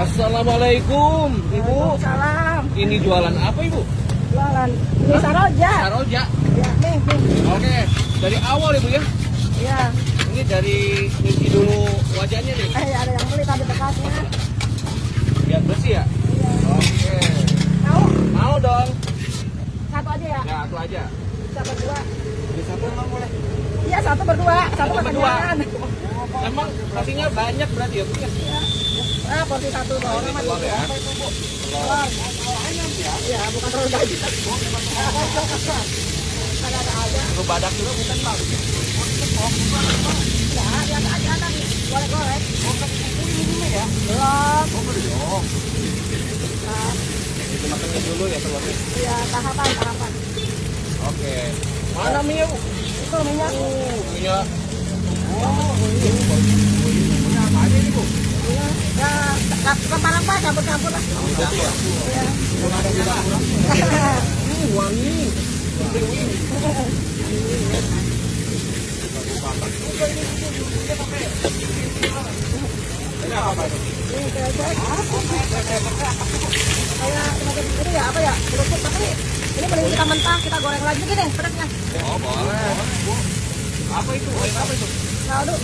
Assalamualaikum, Ibu. Salam. Ini jualan apa, Ibu? Jualan. Ini saroja. Saroja. Ya, nih. Oke, dari awal Ibu ya. Ya. Ini dari cuci dulu wajahnya nih. Ada yang beli tadi bekasnya. Biar bersih ya. Iya. Oke. Mau? Mau dong. Satu aja ya? Ya, satu aja. Bisa berdua. Di satu emang boleh. Iya, satu berdua. Satu Berdua. kekenyangan. Emang porsinya banyak berarti ya, Bu ya? Nah, porsi satu doang. Ini telur ya. Telur. Iya, bukan telur gaji. Ada aja. Telur badak juga bukan, Bang. Ya, biasa aja tadi. Goreng-goreng. Ini ya. Belum. Belum. Nah, Itu matangin dulu ya telurnya. iya, tahapan. Oke. Mana mie, Bu? Itu minyak. Minyak. Punya apa aja nih, Bu? Ya, rempah-rempah campur-campur lah. Iya. Wangi. Ini apa itu? Ini krecek. Kayak semacam ini ya, apa ya? Kerupuk, tapi ini beli kita mentah, kita goreng lagi gini pedasnya. Oh, boleh. Apa itu? Air apa itu? Kaldu.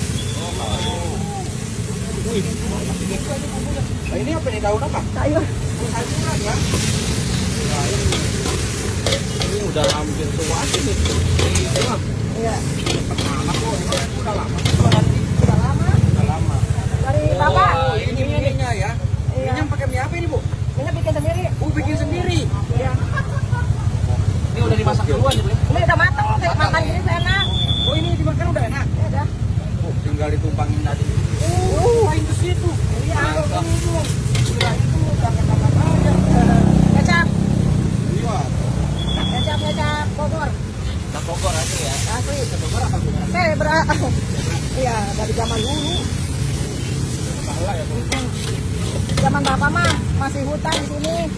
Wih, nah, ini apa nih, daun apa? Sayur. Ini udah hampir tua sih nih. Iya. Mana kok? Udah lama. Udah lama. Udah lama. Dari bapak. Oh, ini minyak ya. Iya. Minyak pakai mie apa ini, Bu? Ini bikin sendiri. Bikin sendiri. Iya. Ini udah dimasak duluan ya, Bu? Ini udah matang, kayak makan gini enak. Oh, ini dimakan udah enak. Ya udah. Oh, tinggal ditumpangin tadi. Main ke situ. Iya. Mantap. Kecap. Iya. Kecap Bogor. Kita Bogor aja ya. Asli. Bogor apa Bu? Zebra. Iya, dari zaman dulu. Salah ya, Bu. Zaman bapak mah masih hutan di sini.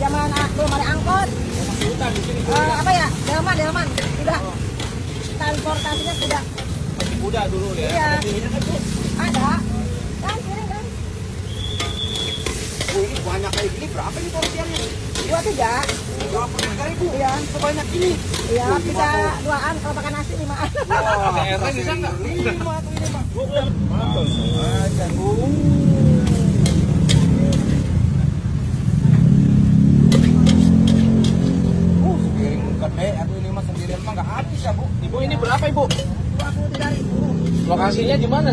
Zaman belum ada angkot. Masih hutan di sini. Apa ya? Delman. Tidak. Transportasinya tidak. Masih muda dulu ya. Iya. Ada minyak kan, Bu? Ada. Kan kirim kan? Oh, ini banyak kayak gini berapa nih porsiannya? 23. 23.000. Iya. Sebanyak ini. Iya, bisa 2-an kalau makan nasi 5-an. Wah, TR bisa nggak? 5 tuh ini, Pak. Mantap. Aja, Bu. Sepiring gede, atau ini mah sendirian mah nggak habis ya, Bu. Ibu ini berapa, Ibu? 23.000. Lokasinya di mana?